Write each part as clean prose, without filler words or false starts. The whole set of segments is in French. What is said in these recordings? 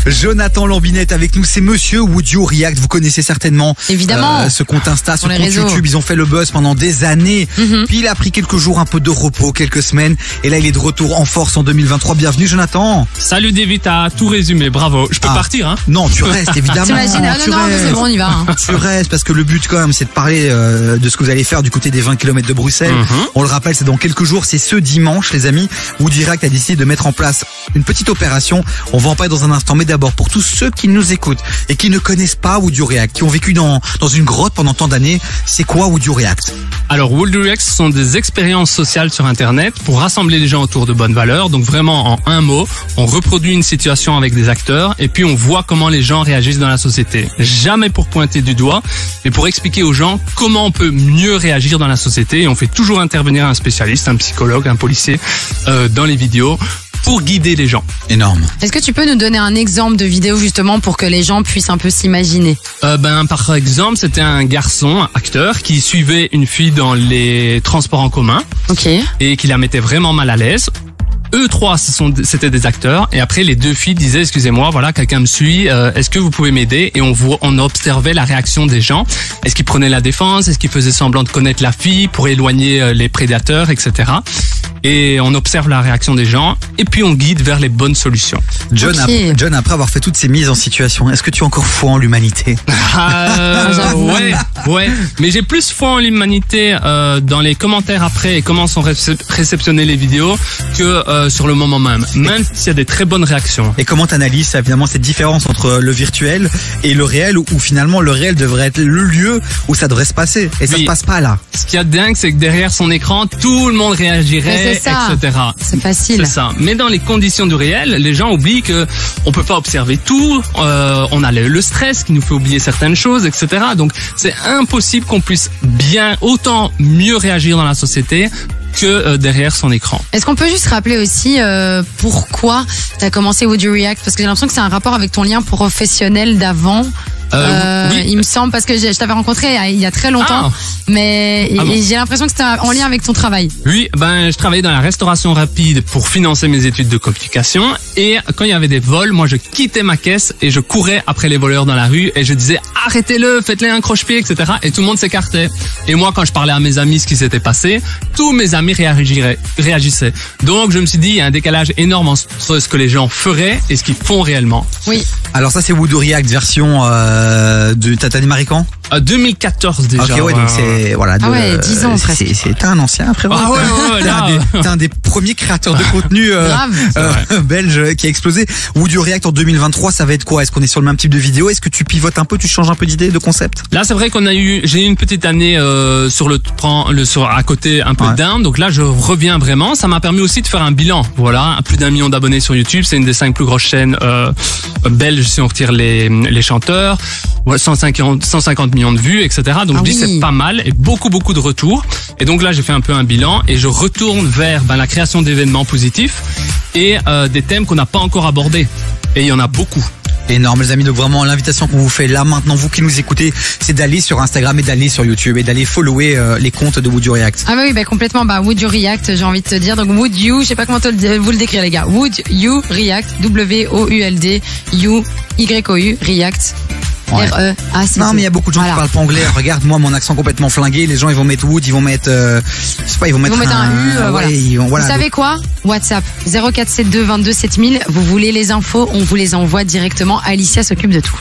Jonathan Lambinette avec nous, c'est Monsieur Would You React. Vous connaissez certainement évidemment ce compte Insta, ce sur les compte réseaux. YouTube. Ils ont fait le buzz pendant des années. Puis il a pris quelques jours un peu de repos, quelques semaines. Et là, il est de retour en force en 2023. Bienvenue, Jonathan. Salut David, t'as tout résumé, bravo. Je peux partir, hein? Non, tu restes évidemment. T'imagines? Tu Non, restes. c'est bon, on y va. Tu restes parce que le but quand même, c'est de parler de ce que vous allez faire du côté des 20 km de Bruxelles. On le rappelle, c'est dans quelques jours, c'est ce dimanche, les amis. Would You React a décidé de mettre en place une petite opération. On va en parler dans un instant, mais d'abord pour tous ceux qui nous écoutent et qui ne connaissent pas Would You React, qui ont vécu dans une grotte pendant tant d'années, c'est quoi Would You React? Alors, Would You React, ce sont des expériences sociales sur Internet pour rassembler les gens autour de bonnes valeurs. Donc vraiment, en un mot, on reproduit une situation avec des acteurs et puis on voit comment les gens réagissent dans la société. Jamais pour pointer du doigt, mais pour expliquer aux gens comment on peut mieux réagir dans la société. Et on fait toujours intervenir un spécialiste, un psychologue, un policier dans les vidéos pour guider les gens. Énorme. Est-ce que tu peux nous donner un exemple de vidéo justement pour que les gens puissent un peu s'imaginer? Par exemple, c'était un garçon, un acteur, qui suivait une fille dans les transports en commun Ok. et qui la mettait vraiment mal à l'aise. Eux trois, c'était des acteurs. Et après, les deux filles disaient, excusez-moi, voilà, quelqu'un me suit, est-ce que vous pouvez m'aider? Et on observait la réaction des gens. Est-ce qu'ils prenaient la défense? Est-ce qu'ils faisaient semblant de connaître la fille pour éloigner les prédateurs, etc. Et on observe la réaction des gens. Et puis, on guide vers les bonnes solutions. John, Ok. John, après avoir fait toutes ces mises en situation, est-ce que tu as encore foi en l'humanité? Ouais. Mais j'ai plus foi en l'humanité dans les commentaires après et comment sont réceptionnées les vidéos que sur le moment même. Même s'il y a des très bonnes réactions. Et comment t'analyses évidemment cette différence entre le virtuel et le réel, où finalement le réel devrait être le lieu où ça devrait se passer, et ça Oui. se passe pas là? Ce qui est dingue, c'est que derrière son écran, tout le monde réagirait, Mais c'est ça. etc. C'est facile. C'est ça. Mais dans les conditions du réel, les gens oublient que on peut pas observer tout. On a le stress qui nous fait oublier certaines choses, etc. Donc c'est impossible qu'on puisse autant mieux réagir dans la société que derrière son écran. Est-ce qu'on peut juste rappeler aussi pourquoi tu as commencé Would You React? Parce que j'ai l'impression que c'est un rapport avec ton lien professionnel d'avant. Oui. Il me semble, parce que je t'avais rencontré il y a très longtemps, mais et j'ai l'impression que c'était en lien avec ton travail. Oui, je travaillais dans la restauration rapide pour financer mes études de communication, et quand il y avait des vols, moi je quittais ma caisse et je courais après les voleurs dans la rue et je disais arrêtez-le, faites-les un croche-pied, etc. Et tout le monde s'écartait. Et moi, quand je parlais à mes amis ce qui s'était passé, tous mes amis réagissaient. Donc je me suis dit, il y a un décalage énorme entre ce que les gens feraient et ce qu'ils font réellement. Oui. Alors ça, c'est Would You React version de T'as démarré quand? 2014 déjà. Ok, ouais, donc c'est voilà. Ah ouais, 10 ans presque. C'est un ancien, frérot. Ah ouais, là. T'es un des premiers créateurs de contenu belge qui a explosé. Would You React en 2023, ça va être quoi? Est-ce qu'on est sur le même type de vidéo? Est-ce que tu pivotes un peu, tu changes un peu d'idée, de concept? Là, c'est vrai j'ai eu une petite année à côté un peu down. Donc là, je reviens vraiment. Ça m'a permis aussi de faire un bilan. Voilà, plus d'1 million d'abonnés sur YouTube. C'est une des 5 plus grosses chaînes belges si on retire les chanteurs. 150 millions de vues, etc. Donc je dis c'est pas mal et beaucoup de retours. Et donc là, j'ai fait un peu un bilan et je retourne vers la création d'événements positifs et des thèmes qu'on n'a pas encore abordés. Et il y en a beaucoup. Énorme, les amis. Donc vraiment, l'invitation qu'on vous fait là maintenant, vous qui nous écoutez, c'est d'aller sur Instagram et d'aller sur YouTube et d'aller follower les comptes de Would You React. Ah oui, complètement. Would You React, j'ai envie de te dire. Donc Would You, je sais pas comment vous le décrire, les gars. Would You React, W-O-U-L-D, You, Y-O-U, React. Ouais. R-E-A-C-T. Non, mais il y a beaucoup de gens qui parlent pas anglais. Regarde, moi, mon accent complètement flingué. Les gens, ils vont mettre Wood, ils vont mettre, je sais pas, ils vont mettre un U, voilà. Voilà. Vous savez quoi? WhatsApp 0472 22 7000. Vous voulez les infos, on vous les envoie directement. Alicia s'occupe de tout.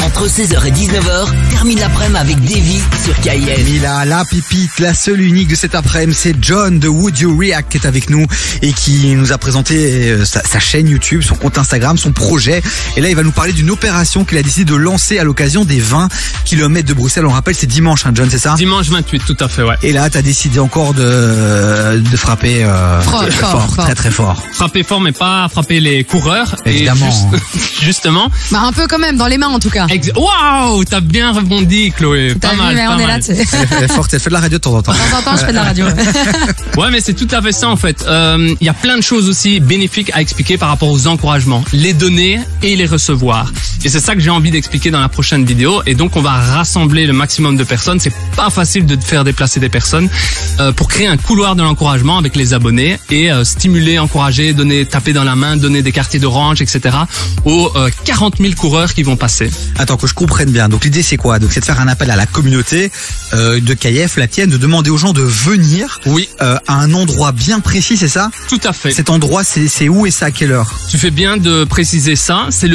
Entre 16h et 19h, termine l'après-midi avec Davy sur KIF. Il a la pipite, la seule unique de cet après-midi, c'est John de Would You React qui est avec nous et qui nous a présenté sa chaîne YouTube, son compte Instagram, son projet. Et là, il va nous parler d'une opération qu'il a décidé de lancer à l'occasion des 20 km de Bruxelles. On rappelle, c'est dimanche, hein, John, c'est ça? Dimanche 28, tout à fait, ouais. Et là, t'as décidé encore de frapper fort, très très fort. Frapper fort, mais pas frapper les coureurs. Évidemment. Et justement. Un peu quand même, dans les mains en tout cas. Waouh, t'as bien rebondi, Chloé. T'as vu, mais on est là, tu sais. Elle est forte, elle fait de la radio de temps en temps. De temps en temps, je fais de la radio. Ouais, mais c'est tout à fait ça en fait. Il y a plein de choses aussi bénéfiques à expliquer par rapport aux encouragements, les donner et les recevoir. Et c'est ça que j'ai envie d'expliquer dans la prochaine vidéo. Et donc, on va rassembler le maximum de personnes. C'est pas facile de faire déplacer des personnes pour créer un couloir de l'encouragement avec les abonnés et stimuler, encourager, taper dans la main, donner des quartiers d'orange, etc. aux 40 000 coureurs qui vont passer. Attends, que je comprenne bien. Donc l'idée c'est quoi? Donc c'est de faire un appel à la communauté de KF, la tienne, de demander aux gens de venir à un endroit bien précis, c'est ça? Tout à fait. Cet endroit, c'est où et c'est à quelle heure? Tu fais bien de préciser ça. C'est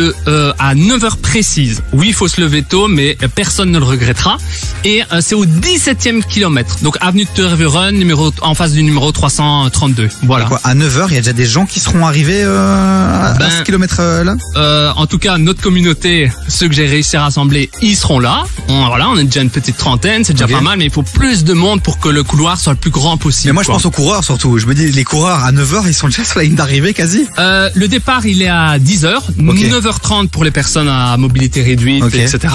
à 9h précise. Oui, il faut se lever tôt, mais personne ne le regrettera. Et c'est au 17e kilomètre. Donc avenue de Tervuren, en face du numéro 332. Voilà. Quoi, à 9h, il y a déjà des gens qui seront arrivés à ce kilomètre-là? En tout cas, notre communauté, ceux que j'ai réussi à rassembler, ils seront là. On est déjà une petite trentaine, c'est déjà pas mal, mais il faut plus de monde pour que le couloir soit le plus grand possible. Mais moi, je pense aux coureurs surtout. Je me dis, les coureurs à 9h, ils sont déjà sur la ligne d'arrivée quasi. Le départ, il est à 10h, 9h30 pour les personnes à mobilité réduite, etc.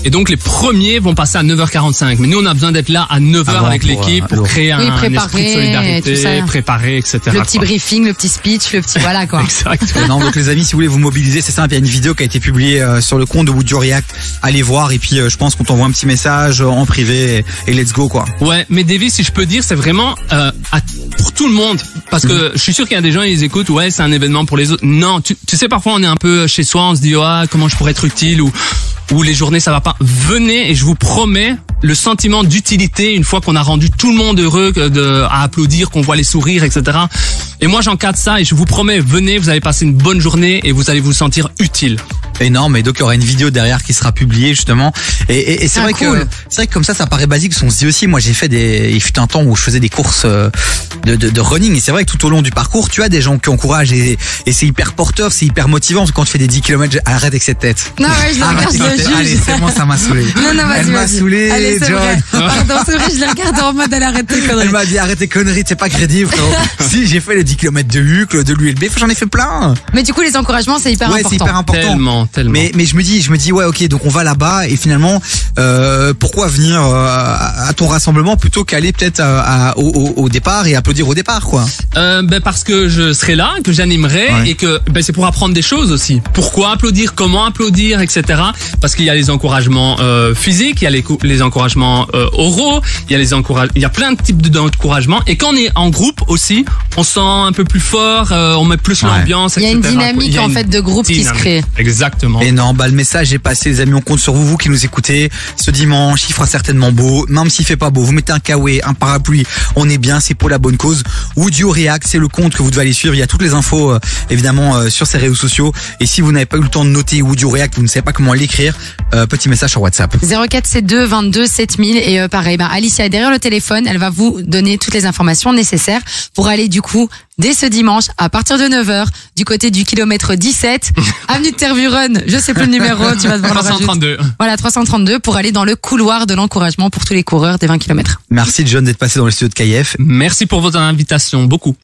Et donc, les premiers vont passer à 9h45. Mais nous, on a besoin d'être là à 9h avec l'équipe pour créer un esprit de solidarité, préparer, etc. Le petit briefing, le petit speech, le petit voilà quoi. Exactement. Non, donc les amis, si vous voulez vous mobiliser, c'est simple. Il y a une vidéo qui a été publiée sur le compte de Would You React. Allez voir et puis je pense qu'on t'envoie un petit message en privé et let's go quoi. Ouais, mais Davy, si je peux dire, c'est vraiment pour tout le monde parce que je suis sûr qu'il y a des gens ils écoutent. Ouais, c'est un événement pour les autres. Non, tu sais parfois on est un peu chez soi, on se dit comment je pourrais être utile ou les journées ça va pas. Venez et je vous promets le sentiment d'utilité une fois qu'on a rendu tout le monde heureux à applaudir, qu'on voit les sourires, etc. Et moi j'encadre ça et je vous promets, venez, vous allez passer une bonne journée et vous allez vous sentir utile. Énorme, et donc il y aura une vidéo derrière qui sera publiée justement. Et c'est vrai que comme ça paraît basique. On se dit aussi, moi j'ai fait il fut un temps où je faisais des courses de running, et c'est vrai que tout au long du parcours, tu as des gens qui encouragent et c'est hyper porteur, c'est hyper motivant. Quand tu fais des 10 km, arrête avec cette tête. Non, ouais, je la regarde, je le juge. Allez, c'est bon, ça m'a saoulé. Non, vas-y. Elle m'a saoulé, allez, c'est John. vrai. Pardon, c'est vrai, je la regarde en mode elle arrête tes conneries. Elle m'a dit arrête tes conneries, c'est pas crédible, frérot. Si, j'ai fait les 10 km de Hucle, de l'ULB, j'en ai fait plein. Mais du coup, les encouragements, c'est hyper important. Ouais, c'est hyper important. Tellement. Mais je me dis ouais, ok, donc on va là-bas et finalement pourquoi venir à ton rassemblement plutôt qu'aller peut-être au départ et applaudir au départ quoi? Parce que je serai là, que j'animerai et que c'est pour apprendre des choses aussi. Pourquoi applaudir, comment applaudir, etc. Parce qu'il y a les encouragements physiques, il y a les encouragements oraux, il y a plein de types d'encouragements. Et quand on est en groupe aussi, on sent un peu plus fort, on met plus l'ambiance, etc. Il y a une dynamique en fait de groupe qui se crée. Exactement. Et non, le message est passé, les amis. On compte sur vous qui nous écoutez. Ce dimanche, il fera certainement beau, même s'il fait pas beau. Vous mettez un kawaii, un parapluie, on est bien, c'est pour la bonne cause. Would You React, c'est le compte que vous devez aller suivre. Il y a toutes les infos évidemment sur ces réseaux sociaux. Et si vous n'avez pas eu le temps de noter Would You React, vous ne savez pas comment l'écrire, petit message sur WhatsApp. 0472 22 7000 et pareil, Alicia est derrière le téléphone, elle va vous donner toutes les informations nécessaires pour aller du coup dès ce dimanche à partir de 9h du côté du kilomètre 17 avenue de Tervuren, je sais plus le numéro, tu vas devoir 332. Voilà, 332 pour aller dans le couloir de l'encouragement pour tous les coureurs des 20 km. Merci John d'être passé dans le studio de KF. Merci pour votre invitation, beaucoup.